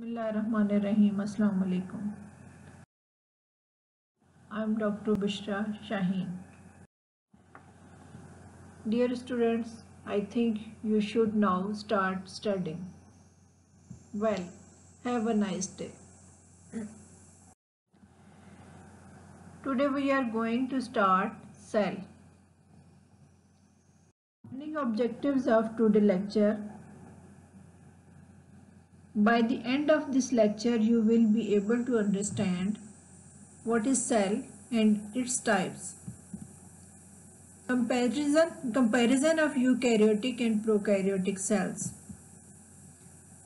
Bismillahirrahmanirrahim. Assalamu alaikum. I am Dr. Bishra Shaheen. Dear students, I think you should now start studying. Well, have a nice day. Today we are going to start cell. Learning objectives of today's lecture. By the end of this lecture, you will be able to understand what is cell and its types. Comparison of eukaryotic and prokaryotic cells.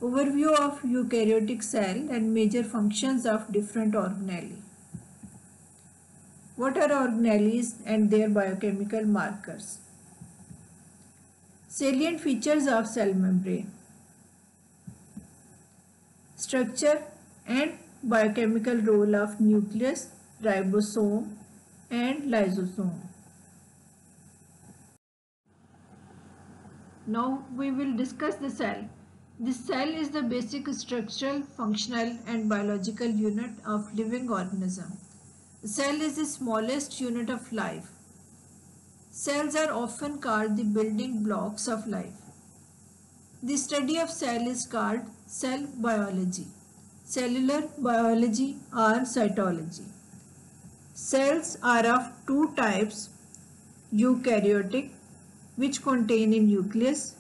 Overview of eukaryotic cell and major functions of different organelles. What are organelles and their biochemical markers? Salient features of cell membrane. Structure and biochemical role of nucleus, ribosome and lysosome. Now we will discuss the cell. The cell is the basic structural, functional and biological unit of living organism. The cell is the smallest unit of life. Cells are often called the building blocks of life. The study of cell is called cell biology, cellular biology or cytology. Cells are of two types, eukaryotic, which contain a nucleus,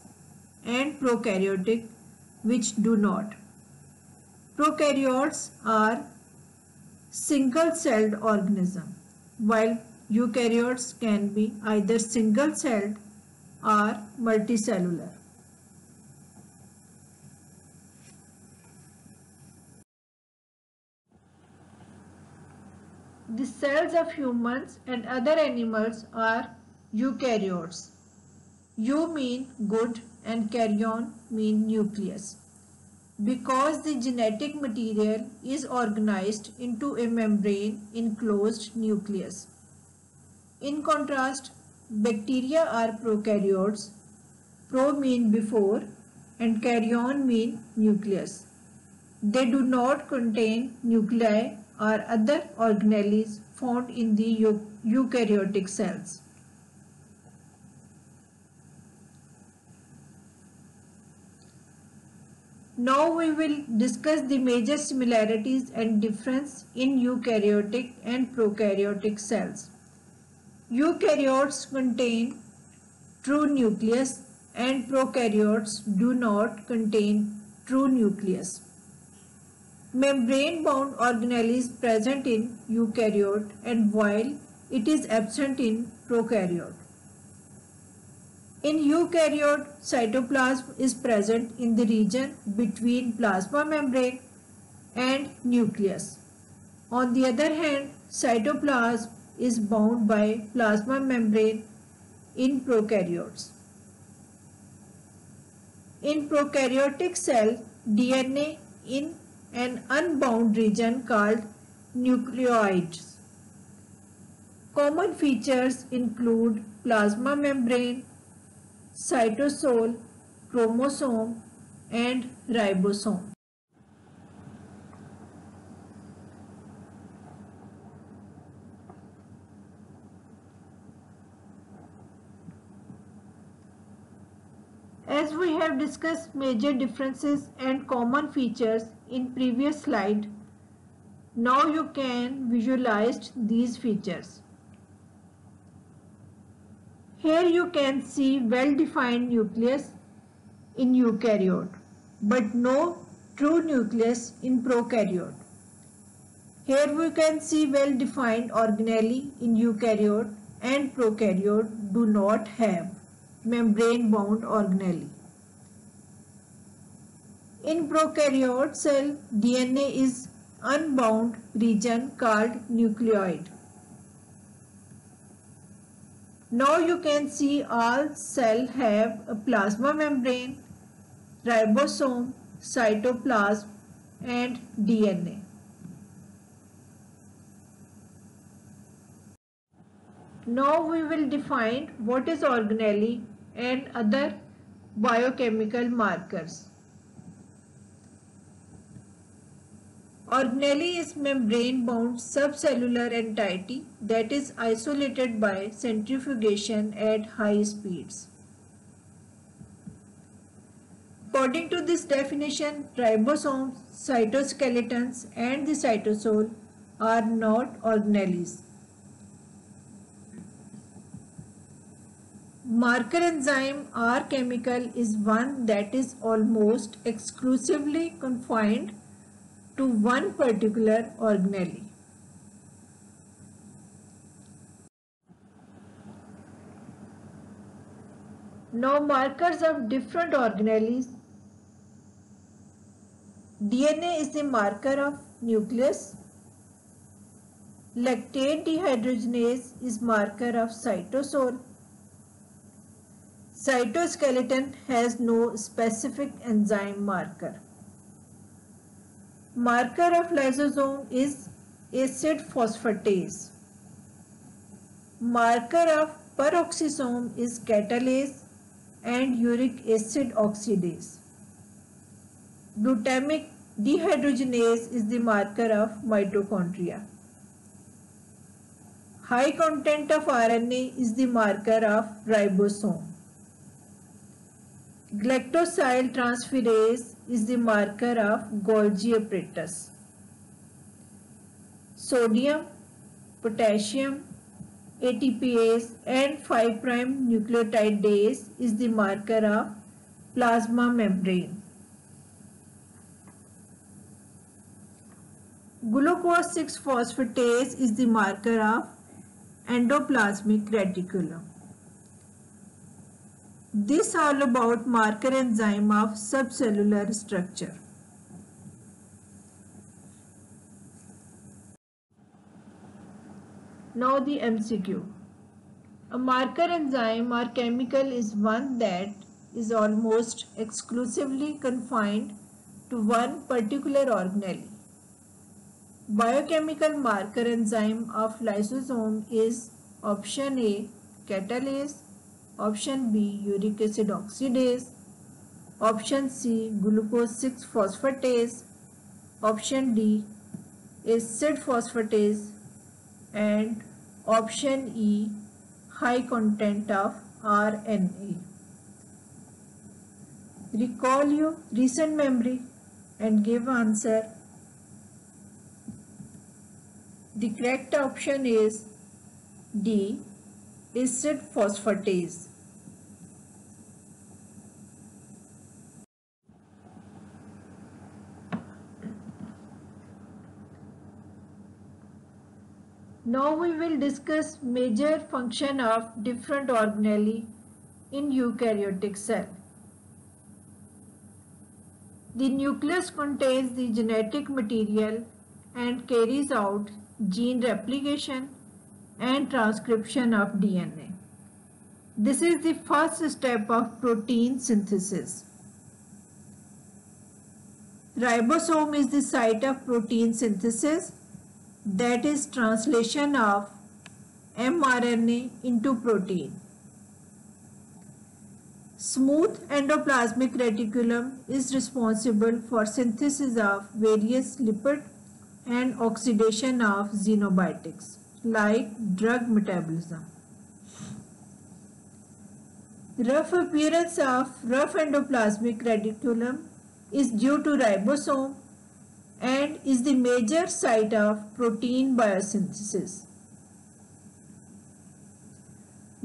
and prokaryotic, which do not. Prokaryotes are single-celled organisms, while eukaryotes can be either single-celled or multicellular. The cells of humans and other animals are eukaryotes. Eu mean good and karyon mean nucleus. Because the genetic material is organized into a membrane enclosed nucleus. In contrast, bacteria are prokaryotes. Pro mean before and karyon mean nucleus. They do not contain nuclei or other organelles found in the eukaryotic cells. Now we will discuss the major similarities and difference in eukaryotic and prokaryotic cells. Eukaryotes contain true nucleus and prokaryotes do not contain true nucleus. Membrane-bound organelle is present in eukaryote and while it is absent in prokaryote. In eukaryote, cytoplasm is present in the region between plasma membrane and nucleus. On the other hand, cytoplasm is bound by plasma membrane in prokaryotes. In prokaryotic cell, DNA in an unbound region called nucleoids. Common features include plasma membrane, cytosol, chromosome and ribosome. As we have discussed major differences and common features in previous slide, now you can visualize these features. Here you can see well-defined nucleus in eukaryote, but no true nucleus in prokaryote. Here we can see well-defined organelle in eukaryote and prokaryote do not have membrane-bound organelle. In prokaryote cell, DNA is unbound region called nucleoid. Now you can see all cells have a plasma membrane, ribosome, cytoplasm and DNA. Now we will define what is organelle and other biochemical markers. Organelle is membrane-bound subcellular entity that is isolated by centrifugation at high speeds. According to this definition, ribosomes, cytoskeletons, and the cytosol are not organelles. Marker enzyme or chemical is one that is almost exclusively confined to one particular organelle. Now markers of different organelles. DNA is the marker of nucleus. Lactate dehydrogenase is marker of cytosol. Cytoskeleton has no specific enzyme marker. Marker of lysosome is acid phosphatase. Marker of peroxisome is catalase and uric acid oxidase. Glutamic dehydrogenase is the marker of mitochondria. High content of RNA is the marker of ribosome. Galactosyl transferase is the marker of Golgi apparatus. Sodium, potassium, ATPase and 5' nucleotidase is the marker of plasma membrane. Glucose 6-phosphatase is the marker of endoplasmic reticulum. This all about marker enzyme of subcellular structure. Now the MCQ. A marker enzyme or chemical is one that is almost exclusively confined to one particular organelle. Biochemical marker enzyme of lysosome is option A, catalase, option B, uric acid oxidase, option C, glucose 6-phosphatase, option D, acid phosphatase, and option E, high content of RNA. Recall your recent memory and give answer. The correct option is D, acid phosphatase. Now we will discuss major function of different organelle in eukaryotic cell. The nucleus contains the genetic material and carries out gene replication and transcription of DNA. This is the first step of protein synthesis. Ribosome is the site of protein synthesis, that is translation of mRNA into protein. Smooth endoplasmic reticulum is responsible for synthesis of various lipid and oxidation of xenobiotics like drug metabolism. Rough appearance of rough endoplasmic reticulum is due to ribosome and is the major site of protein biosynthesis.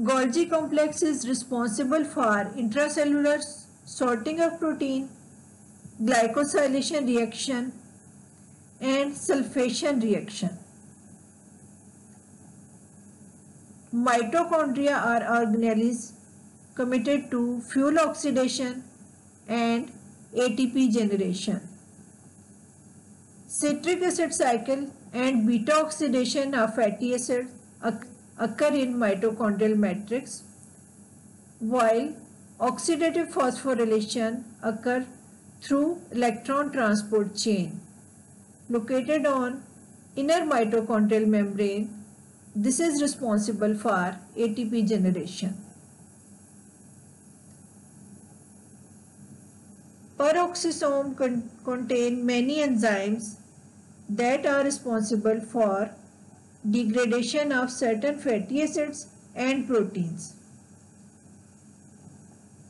Golgi complex is responsible for intracellular sorting of protein, glycosylation reaction, and sulfation reaction. Mitochondria are organelles committed to fuel oxidation and ATP generation. Citric acid cycle and beta oxidation of fatty acids occur in mitochondrial matrix, while oxidative phosphorylation occurs through electron transport chain located on inner mitochondrial membrane. This is responsible for ATP generation. Peroxisome contain many enzymes that are responsible for degradation of certain fatty acids and proteins.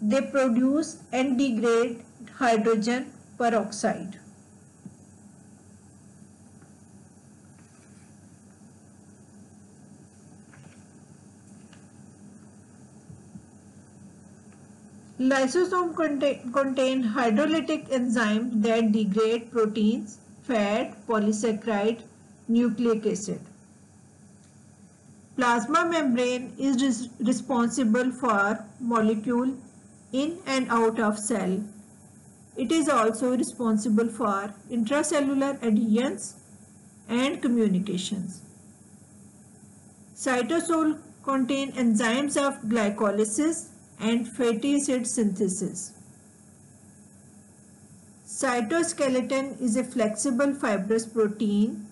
They produce and degrade hydrogen peroxide. Lysosomes contain hydrolytic enzymes that degrade proteins, fat, polysaccharide, nucleic acid. Plasma membrane is responsible for molecule in and out of cell. It is also responsible for intracellular adhesions and communications. Cytosol contain enzymes of glycolysis and fatty acid synthesis. Cytoskeleton is a flexible fibrous protein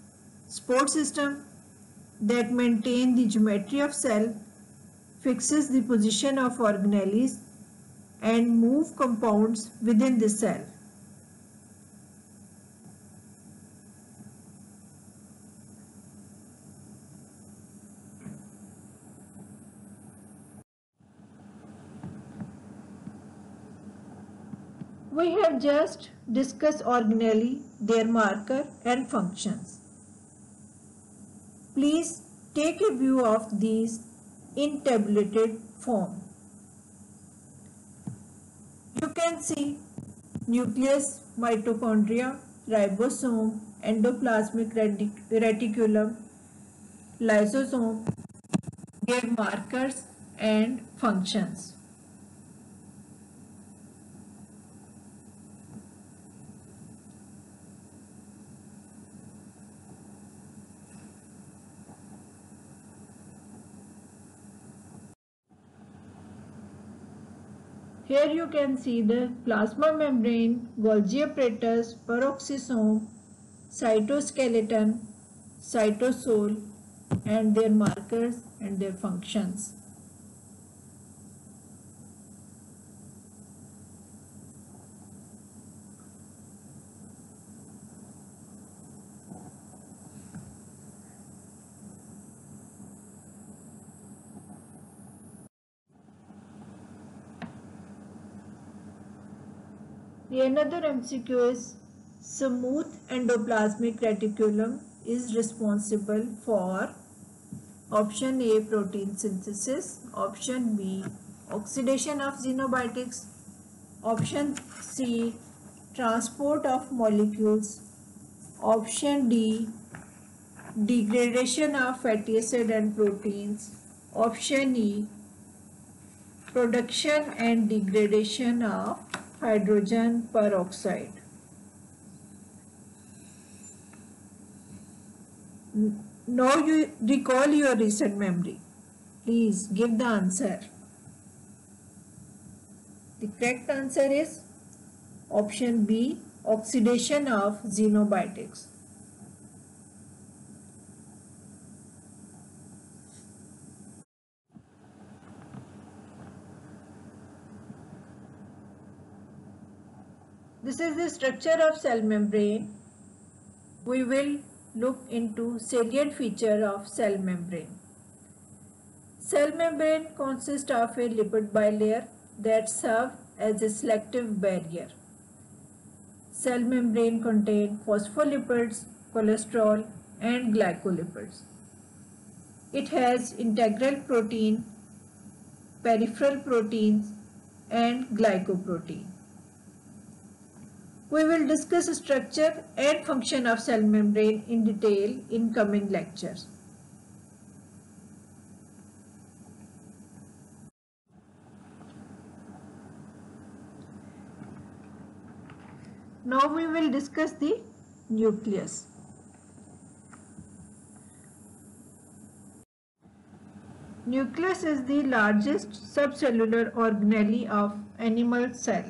support system that maintains the geometry of cell, fixes the position of organelles, and move compounds within the cell. We have just discussed organelle, their marker and functions. Please take a view of these in tabulated form. You can see nucleus, mitochondria, ribosome, endoplasmic reticulum, lysosome, their markers and functions. Here you can see the plasma membrane, Golgi apparatus, peroxisome, cytoskeleton, cytosol, and their markers and their functions. Another MCQ is smooth endoplasmic reticulum is responsible for option A protein synthesis, option B oxidation of xenobiotics, option C transport of molecules, option D degradation of fatty acid and proteins, option E production and degradation of hydrogen peroxide. Now you recall your recent memory. Please give the answer. The correct answer is option B, oxidation of xenobiotics. This is the structure of cell membrane. We will look into salient feature of cell membrane. Cell membrane consists of a lipid bilayer that serves as a selective barrier. Cell membrane contains phospholipids, cholesterol, and glycolipids. It has integral protein, peripheral proteins, and glycoprotein. We will discuss structure and function of cell membrane in detail in coming lectures. Now we will discuss the nucleus. Nucleus is the largest subcellular organelle of animal cell.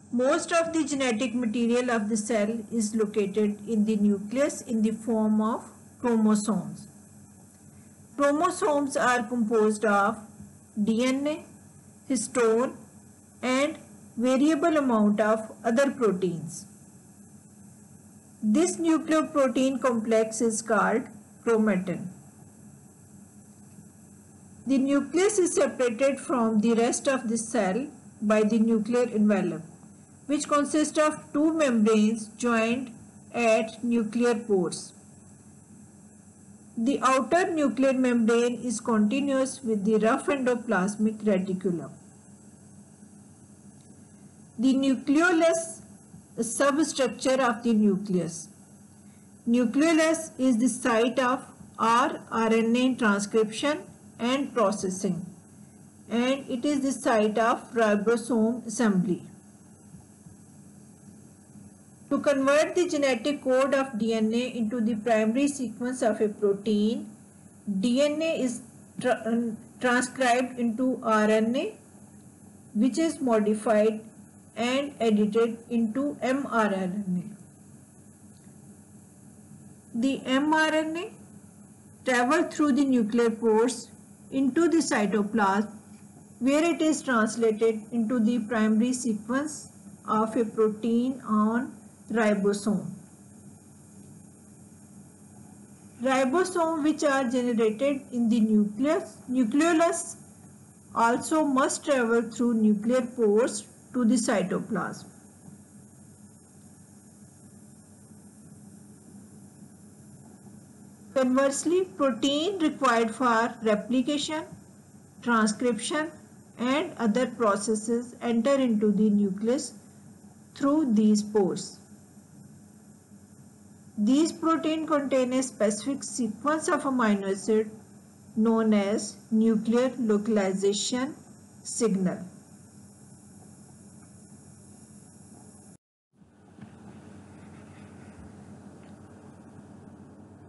Most of the genetic material of the cell is located in the nucleus in the form of chromosomes. Chromosomes are composed of DNA, histone, and variable amount of other proteins. This nucleoprotein complex is called chromatin. The nucleus is separated from the rest of the cell by the nuclear envelope, which consists of two membranes joined at nuclear pores. The outer nuclear membrane is continuous with the rough endoplasmic reticulum. The nucleolus is substructure of the nucleus. Nucleolus is the site of rRNA transcription and processing, and it is the site of ribosome assembly. To convert the genetic code of DNA into the primary sequence of a protein, DNA is transcribed into RNA, which is modified and edited into mRNA. The mRNA travels through the nuclear pores into the cytoplasm, where it is translated into the primary sequence of a protein on ribosome. Ribosomes, which are generated in the nucleolus, also must travel through nuclear pores to the cytoplasm. Conversely, protein required for replication, transcription, and other processes enter into the nucleus through these pores. These proteins contain a specific sequence of amino acids known as nuclear localization signal.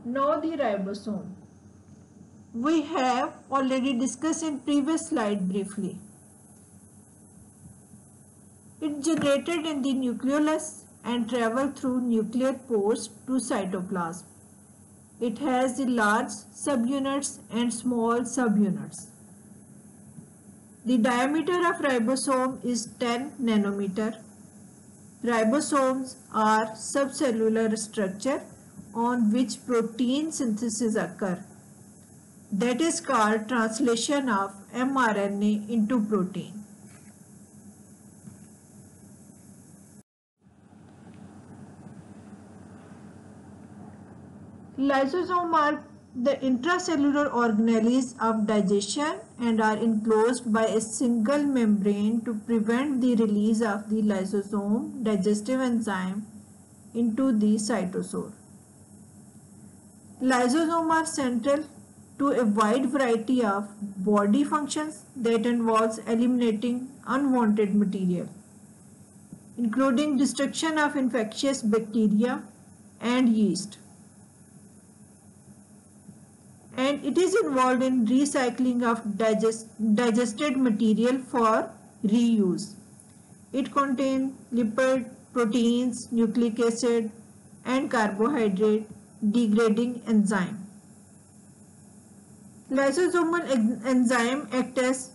Now the ribosome. We have already discussed in previous slide briefly. It generated in the nucleolus and travel through nuclear pores to cytoplasm. It has the large subunits and small subunits. The diameter of ribosome is 10 nanometer. Ribosomes are subcellular structure on which protein synthesis occurs. That is called translation of mRNA into protein. Lysosomes are the intracellular organelles of digestion and are enclosed by a single membrane to prevent the release of the lysosome digestive enzyme into the cytosol. Lysosomes are central to a wide variety of body functions that involves eliminating unwanted material, including destruction of infectious bacteria and yeast. And it is involved in recycling of digested material for reuse. It contains lipid, proteins, nucleic acid, and carbohydrate degrading enzyme. Lysosomal enzyme act as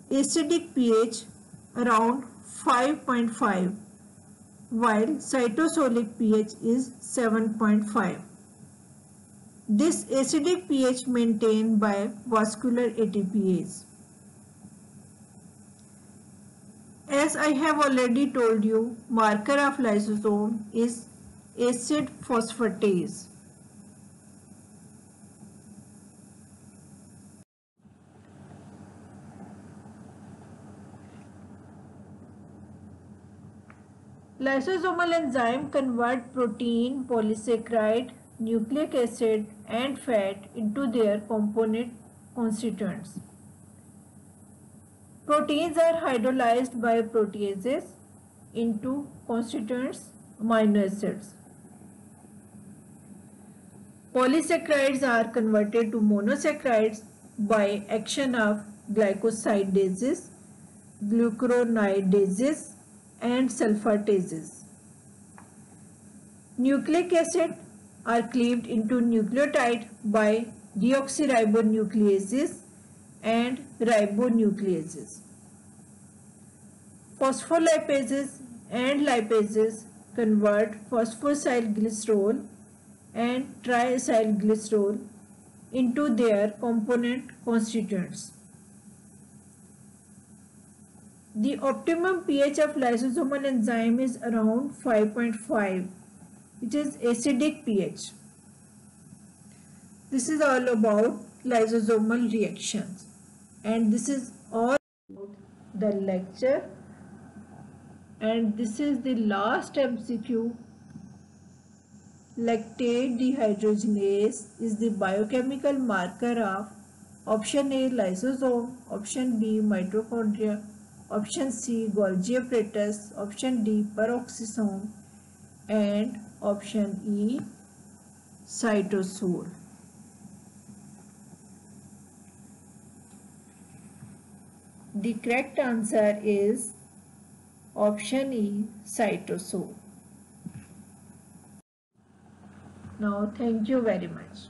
acidic pH around 5.5, while cytosolic pH is 7.5. This acidic pH maintained by vascular ATPase. As I have already told you, marker of lysosome is acid phosphatase. Lysosomal enzyme convert protein, polysaccharide, nucleic acid and fat into their component constituents. Proteins are hydrolyzed by proteases into constituents amino acids. Polysaccharides are converted to monosaccharides by action of glycosidases, glucuronidases and sulfatases. Nucleic acid are cleaved into nucleotide by deoxyribonucleases and ribonucleases. Phospholipases and lipases convert phosphosylglycerol and triacylglycerol into their component constituents. The optimum pH of lysosomal enzyme is around 5.5, which is acidic pH. This is all about lysosomal reactions, and this is all about the lecture, and this is the last MCQ. Lactate dehydrogenase is the biochemical marker of option A lysosome, option B mitochondria, option C Golgi apparatus, option D peroxisome, and option E cytosol. The correct answer is option E cytosol. Now, thank you very much.